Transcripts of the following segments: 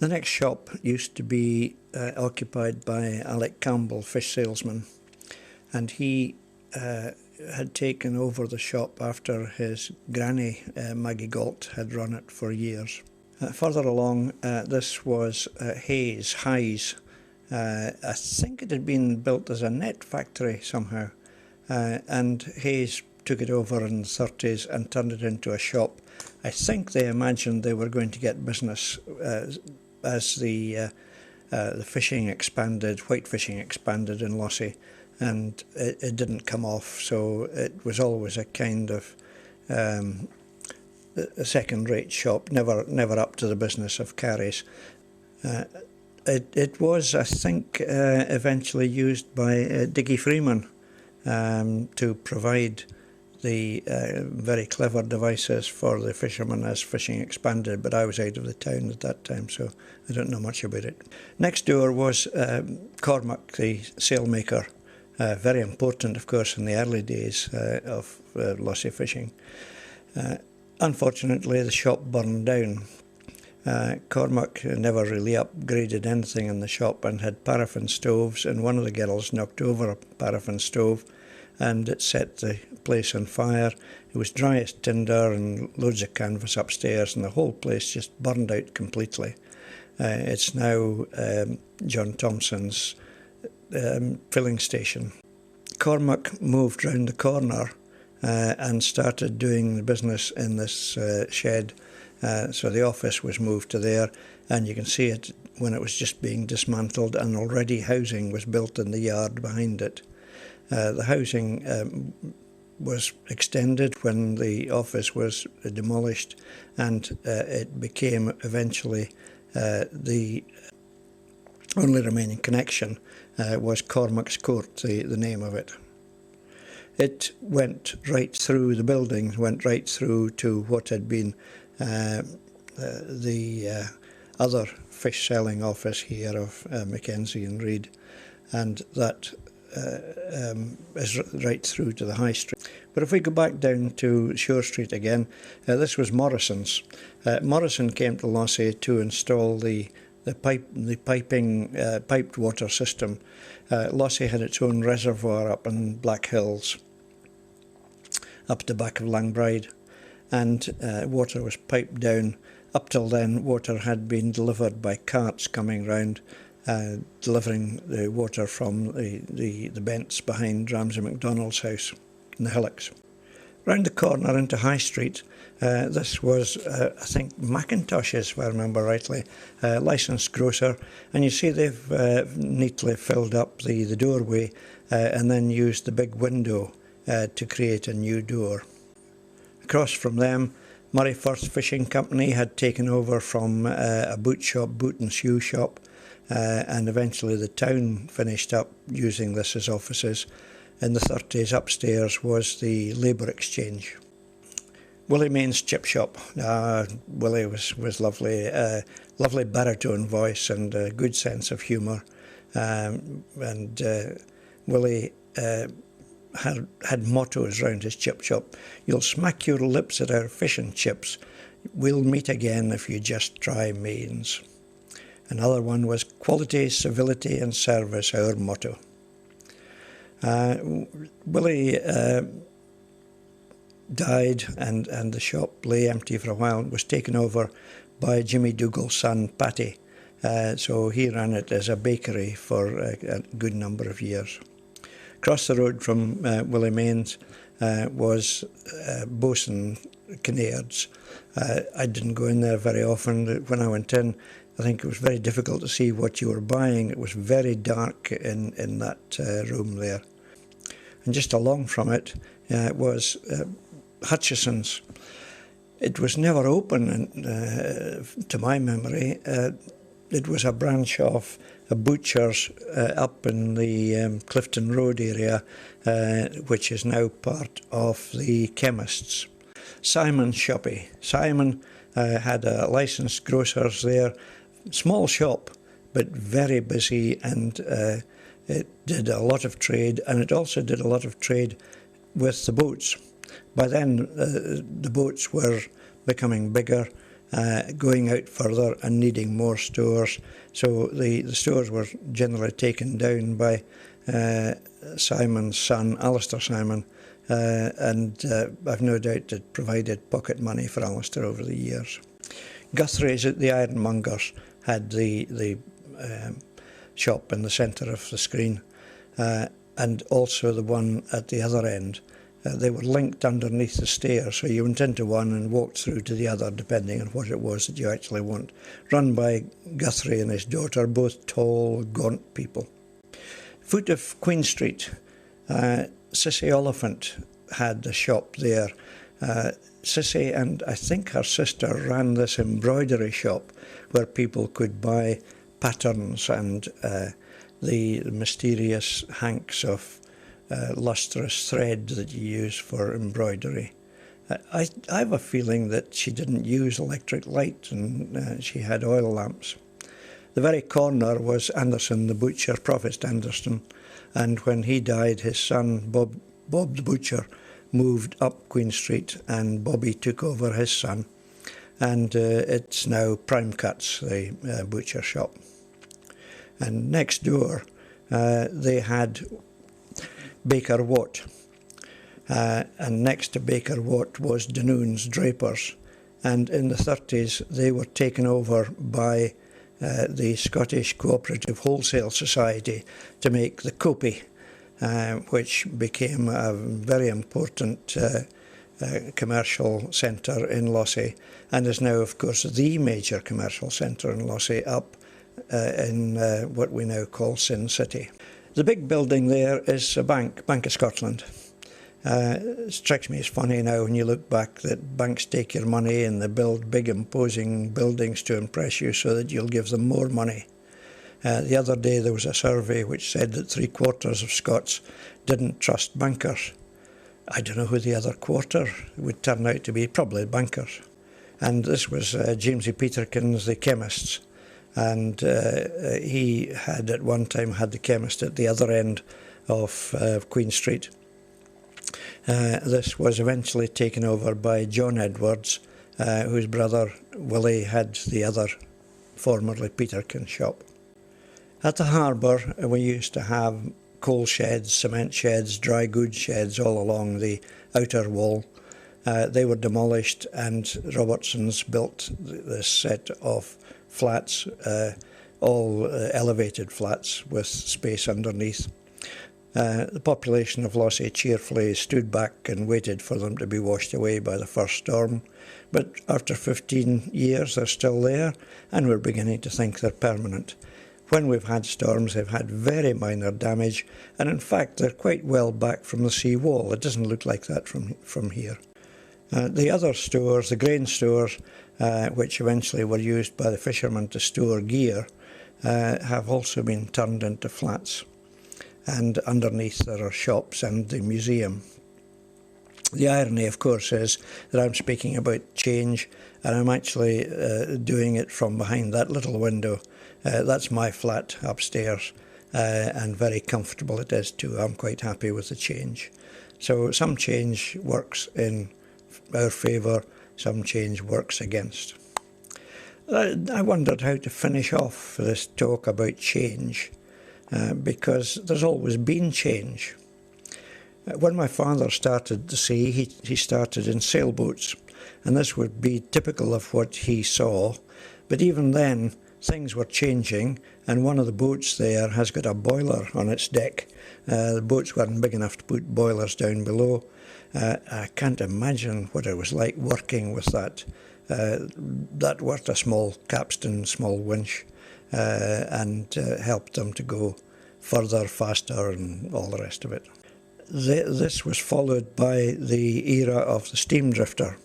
The next shop used to be occupied by Alec Campbell, fish salesman, and he had taken over the shop after his granny, Maggie Galt, had run it for years. Further along, this was Hayes. I think it had been built as a net factory somehow, and Hayes took it over in the 30s and turned it into a shop. I think they imagined they were going to get business as the fishing expanded, white fishing expanded in Lossie, and it didn't come off, so it was always a kind of a second-rate shop, never up to the business of Carey's. It was, I think, eventually used by Diggy Freeman to provide the very clever devices for the fishermen as fishing expanded, but I was out of the town at that time, so I don't know much about it. Next door was Cormac, the sailmaker, very important, of course, in the early days of Lossie fishing. Unfortunately, the shop burned down. Cormac never really upgraded anything in the shop and had paraffin stoves, and one of the girls knocked over a paraffin stove and it set the place on fire. It was dry as tinder and loads of canvas upstairs, and the whole place just burned out completely. It's now John Thompson's filling station. Cormac moved round the corner and started doing the business in this shed. So the office was moved to there, and you can see it when it was just being dismantled, and already housing was built in the yard behind it. The housing was extended when the office was demolished, and it became eventually the only remaining connection was Cormac's Court, the name of it. It went right through the buildings, went right through to what had been the other fish selling office here of Mackenzie and Reid, and that is right through to the High Street. But if we go back down to Shore Street again, this was Morrison's. Morrison came to Lossie to install the piped water system. Lossie had its own reservoir up in Black Hills, up the back of Langbride, and water was piped down. Up till then, water had been delivered by carts coming round, delivering the water from the bents behind Ramsay MacDonald's house in the Hillocks. Round the corner into High Street, this was, I think, Macintosh's, if I remember rightly, licensed grocer, and you see they've neatly filled up the doorway and then used the big window to create a new door. Across from them, Murray Firth Fishing Company had taken over from a boot and shoe shop, and eventually the town finished up using this as offices. In the 30s, upstairs was the Labour Exchange. Willie Main's chip shop. Willie was lovely, lovely baritone voice and a good sense of humour, and Willie had mottos round his chip shop. You'll smack your lips at our fish and chips. We'll meet again if you just try Main's. Another one was quality, civility and service, our motto. Willie died, and the shop lay empty for a while and was taken over by Jimmy Dougal's son, Patty. So he ran it as a bakery for a good number of years. Across the road from Willie Main's was Bosun Kinnairds. I didn't go in there very often. When I went in, I think it was very difficult to see what you were buying. It was very dark in that room there. And just along from it was Hutchison's. It was never open, to my memory. It was a branch of a butcher's up in the Clifton Road area, which is now part of the chemists. Simon's Shoppie. Simon had a licensed grocers there, small shop, but very busy, and it did a lot of trade, and it also did a lot of trade with the boats. By then, the boats were becoming bigger, going out further and needing more stores. So the stores were generally taken down by Simon's son, Alistair Simon, and I've no doubt it provided pocket money for Alistair over the years. Guthrie's at the Ironmongers had the shop in the centre of the screen, and also the one at the other end. They were linked underneath the stairs, so you went into one and walked through to the other, depending on what it was that you actually want. Run by Guthrie and his daughter, both tall, gaunt people. Foot of Queen Street, Sissy Oliphant had a shop there. Sissy and I think her sister ran this embroidery shop where people could buy patterns and the mysterious hanks of lustrous thread that you use for embroidery. I have a feeling that she didn't use electric light, and she had oil lamps. The very corner was Anderson the butcher, Provost Anderson, and when he died, his son Bob the butcher moved up Queen Street, and Bobby took over his son, and it's now Prime Cuts, the butcher shop. And next door they had Baker Watt, and next to Baker Watt was Danoon's Drapers, and in the 30s they were taken over by the Scottish Cooperative Wholesale Society to make the Copy, which became a very important commercial centre in Lossie, and is now, of course, the major commercial centre in Lossie, up in what we now call Sin City. The big building there is a bank, Bank of Scotland. It strikes me as funny now when you look back that banks take your money and they build big imposing buildings to impress you so that you'll give them more money. The other day there was a survey which said that 3/4 of Scots didn't trust bankers. I don't know who the other quarter would turn out to be, probably bankers. And this was Jamesy Peterkin's The Chemists. And he had at one time had the chemist at the other end of Queen Street. This was eventually taken over by John Edwards, whose brother Willie had the other formerly Peterkin shop. At the harbour we used to have coal sheds, cement sheds, dry goods sheds all along the outer wall. They were demolished, and Robertson's built this set of flats, all elevated flats with space underneath. The population of Lossie cheerfully stood back and waited for them to be washed away by the first storm, but after 15 years they're still there, and we're beginning to think they're permanent. When we've had storms, they've had very minor damage, and in fact they're quite well back from the sea wall. It doesn't look like that from here. The other stores, the grain stores, which eventually were used by the fishermen to store gear, have also been turned into flats. And underneath there are shops and the museum. The irony, of course, is that I'm speaking about change, and I'm actually doing it from behind that little window. That's my flat upstairs, and very comfortable it is too. I'm quite happy with the change. So some change works in our favour, some change works against. I wondered how to finish off this talk about change, because there's always been change. When my father started the sea, he started in sailboats, and this would be typical of what he saw. But even then, things were changing, and one of the boats there has got a boiler on its deck. The boats weren't big enough to put boilers down below. I can't imagine what it was like working with that. That worked a small capstan, small winch, and helped them to go further, faster, and all the rest of it. This was followed by the era of the steam drifter.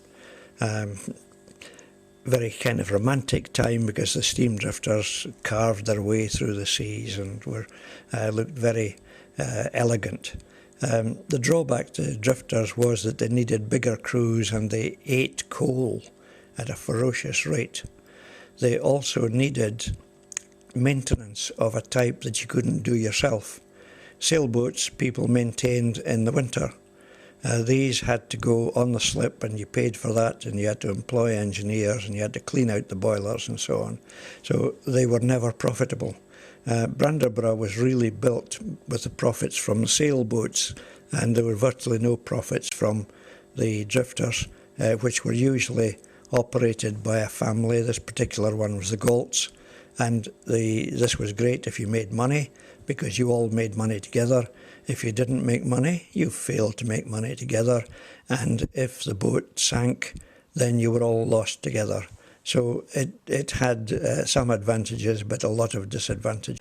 Very kind of romantic time, because the steam drifters carved their way through the seas and looked very elegant. The drawback to drifters was that they needed bigger crews, and they ate coal at a ferocious rate. They also needed maintenance of a type that you couldn't do yourself. Sailboats people maintained in the winter. These had to go on the slip, and you paid for that, and you had to employ engineers, and you had to clean out the boilers and so on. So they were never profitable. Branderburgh was really built with the profits from the sailboats, and there were virtually no profits from the drifters, which were usually operated by a family. This particular one was the Galts, and this was great if you made money, because you all made money together. If you didn't make money, you failed to make money together, and if the boat sank, then you were all lost together. So it had some advantages, but a lot of disadvantages.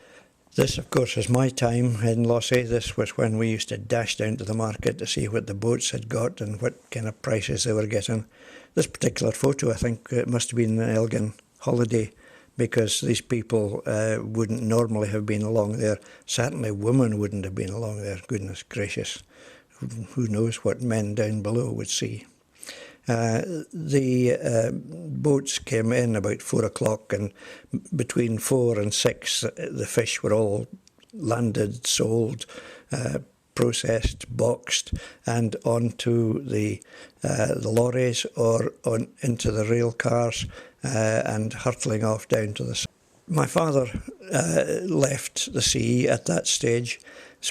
This, of course, was my time in Lossie. This was when we used to dash down to the market to see what the boats had got and what kind of prices they were getting. This particular photo, I think it must have been an Elgin holiday, because these people wouldn't normally have been along there. Certainly women wouldn't have been along there. Goodness gracious. Who knows what men down below would see. The boats came in about 4 o'clock, and between 4 and 6 the fish were all landed, sold, processed, boxed, and onto the lorries or into the rail cars, and hurtling off down to the sea. My father left the sea at that stage,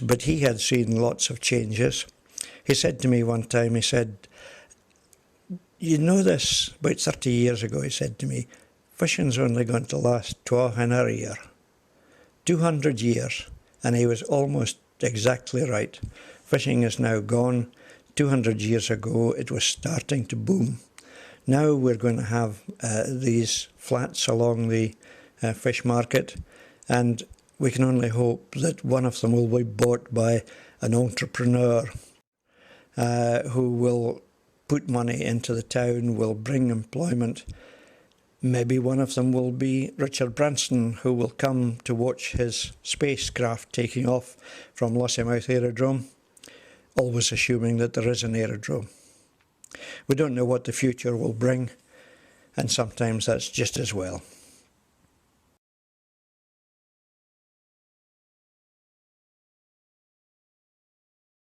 but he had seen lots of changes. He said to me one time, he said, "You know this, about 30 years ago," he said to me, "fishing's only going to last 200 years. 200 years." And he was almost exactly right. Fishing is now gone. 200 years ago, it was starting to boom. Now we're going to have these flats along the fish market, and we can only hope that one of them will be bought by an entrepreneur who will put money into the town, will bring employment. Maybe one of them will be Richard Branson, who will come to watch his spacecraft taking off from Lossiemouth Aerodrome, always assuming that there is an aerodrome. We don't know what the future will bring, and sometimes that's just as well.